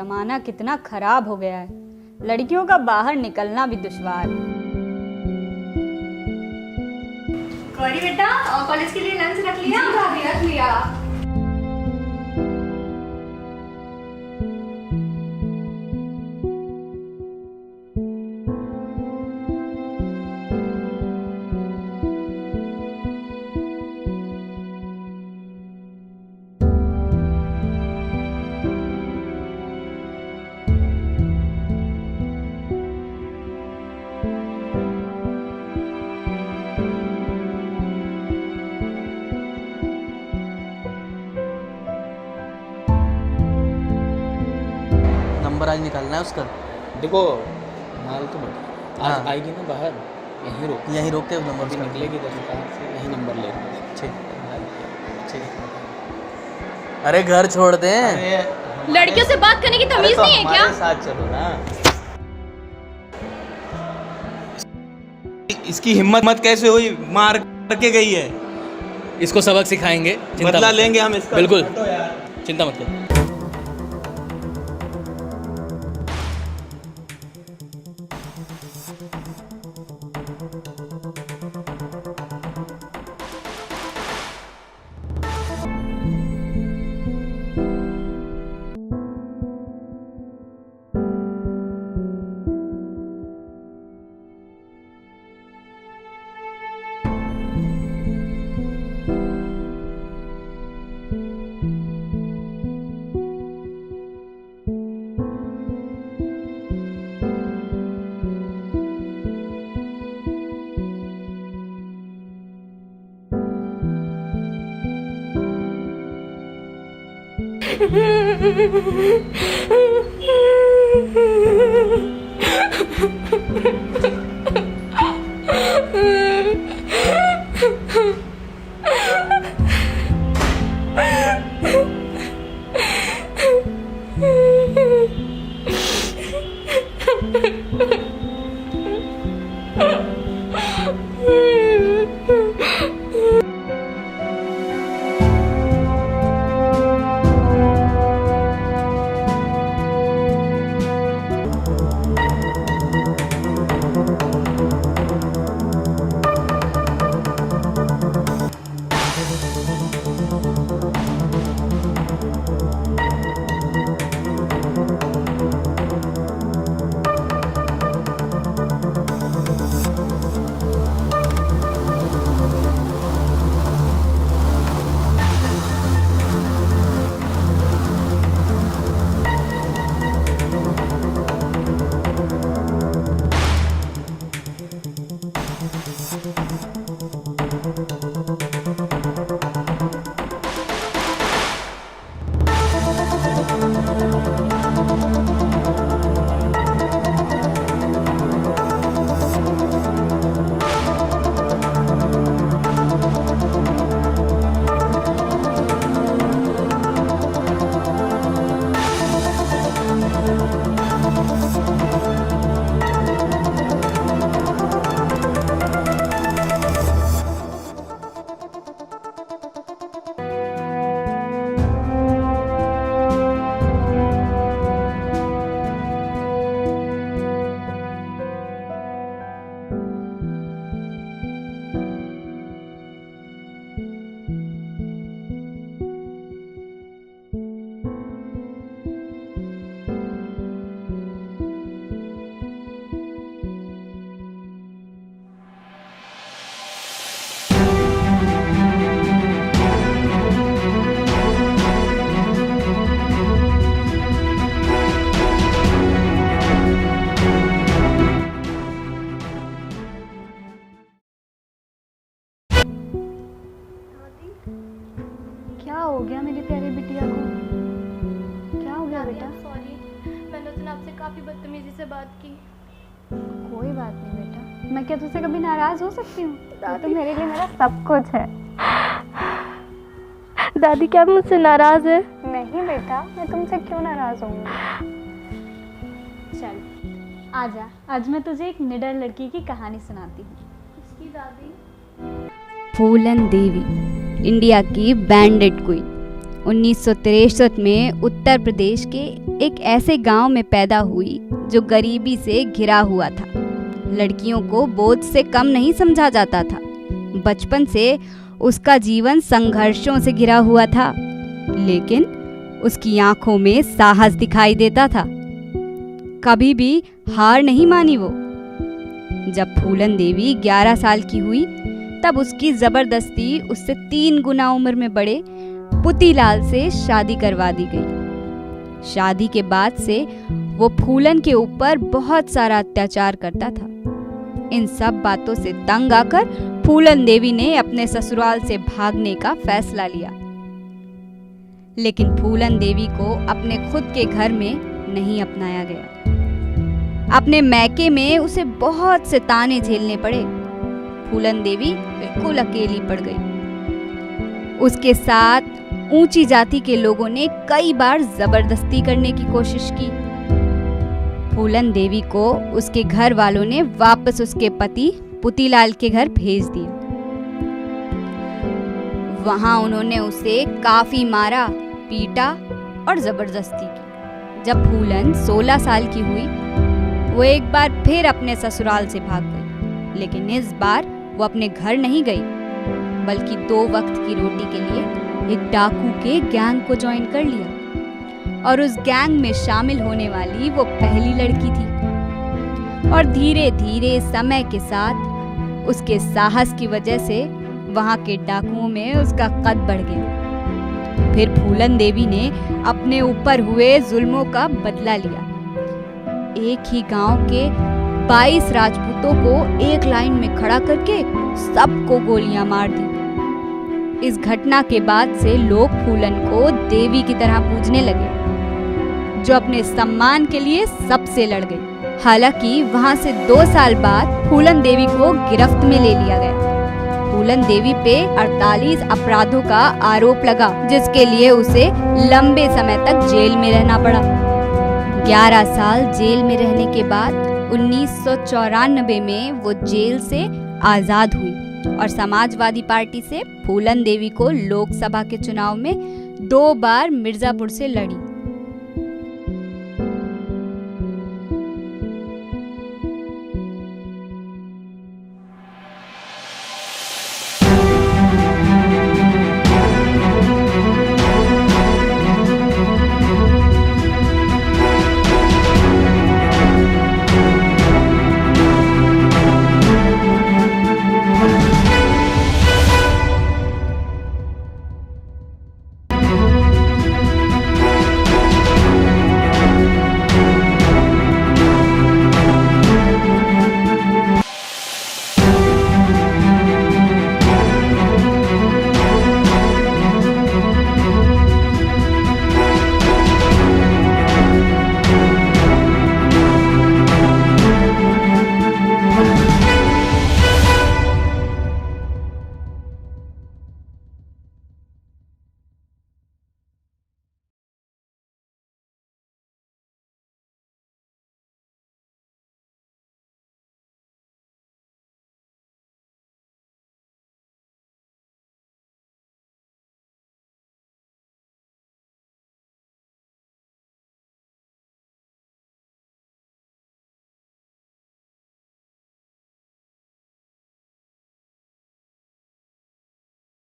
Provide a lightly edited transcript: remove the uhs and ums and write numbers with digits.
जमाना कितना खराब हो गया है, लड़कियों का बाहर निकलना भी दुश्वार है। गौरी बेटा कॉलेज के लिए लंच रख लिया? जी भाभी रख लिया। नंबर आज निकालना है उसका। देखो माल तो बता आज हाँ। आएगी ना बाहर, यहीं रोक के नंबर अभी उसका निकलेगी 10 से, यही नंबर ले ठीक ठीक। अरे घर छोड़ दे। लड़कियों से बात करने की तमीज नहीं है क्या? हमारे साथ चलो ना। इसकी हिम्मत कैसे हुई, मार के गई है। इसको सबक सिखाएंगे, बदला लेंगे हम इसका। बिल्कुल, चिंता मत करो। क्या हो गया मेरी प्यारी बिटिया को? क्या हो गया बेटा? सॉरी, मैंने उस दिन आपसे काफी बदतमीजी से बात की। कोई बात नहीं बेटा, मैं क्या तुझसे कभी नाराज हो सकती हूँ? तो मेरे लिए मेरा सब कुछ है। दादी क्या आप मुझसे नाराज है? नहीं बेटा, मैं तुमसे क्यों नाराज होंगी? चल आजा, आज मैं तुझे एक निडर लड़की की कहानी सुनाती हूँ। इसकी दादी फूलन देवी, इंडिया की बैंडेड क्वीन। 1963 में उत्तर प्रदेश के एक ऐसे गांव में पैदा हुई जो गरीबी से घिरा हुआ था। लड़कियों को बोझ से कम नहीं समझा जाता था। बचपन से उसका जीवन संघर्षों से घिरा हुआ था, लेकिन उसकी आंखों में साहस दिखाई देता था। कभी भी हार नहीं मानी वो। जब फूलन देवी 11 साल की हुई तब उसकी जबरदस्ती उससे 3 गुना उम्र में बड़े पुतीलाल से शादी करवा दी गई। शादी के बाद से वो फूलन के ऊपर बहुत सारा अत्याचार करता था। इन सब बातों से तंग आकर फूलन देवी ने अपने ससुराल से भागने का फैसला लिया। लेकिन फूलन देवी को अपने खुद के घर में नहीं अपनाया गया। अपने मैके में उसे बहुत से ताने झेलने पड़े। फूलन देवी बिल्कुल अकेली पड़ गई। उसके साथ ऊंची जाति के लोगों ने कई बार जबरदस्ती करने की कोशिश की। फूलन देवी को उसके घर वालों ने वापस उसके पति पुतीलाल के घर भेज दिया। वहां उन्होंने उसे काफी मारा, पीटा और जबरदस्ती की। जब फूलन 16 साल की हुई, वो एक बार फिर अपने ससुराल से भाग गई। लेकिन इस बार वो अपने घर नहीं गई, बल्कि 2 वक्त की रोटी के लिए एक डाकू के गैंग को ज्वाइन कर लिया। और उस गैंग में शामिल होने वाली वो पहली लड़की थी। और धीरे धीरे समय के साथ उसके साहस की वजह से वहां के डाकुओं में उसका कद बढ़ गया। फिर फूलन देवी ने अपने ऊपर हुए जुल्मों का बदला लिया। एक ही गांव के 22 राजपूतों को एक लाइन में खड़ा करके सबको गोलियां मार दी। इस घटना के बाद से लोग फूलन को देवी की तरह पूजने लगे, जो अपने सम्मान के लिए सबसे लड़ गई। हालांकि वहां से 2 साल बाद फूलन देवी को गिरफ्त में ले लिया गया। फूलन देवी पे 48 अपराधों का आरोप लगा, जिसके लिए उसे लंबे समय तक जेल में रहना पड़ा। 11 साल जेल में रहने के बाद 1994 में वो जेल से आजाद हुई और समाजवादी पार्टी से फूलन देवी को लोकसभा के चुनाव में 2 बार मिर्जापुर से लड़ी।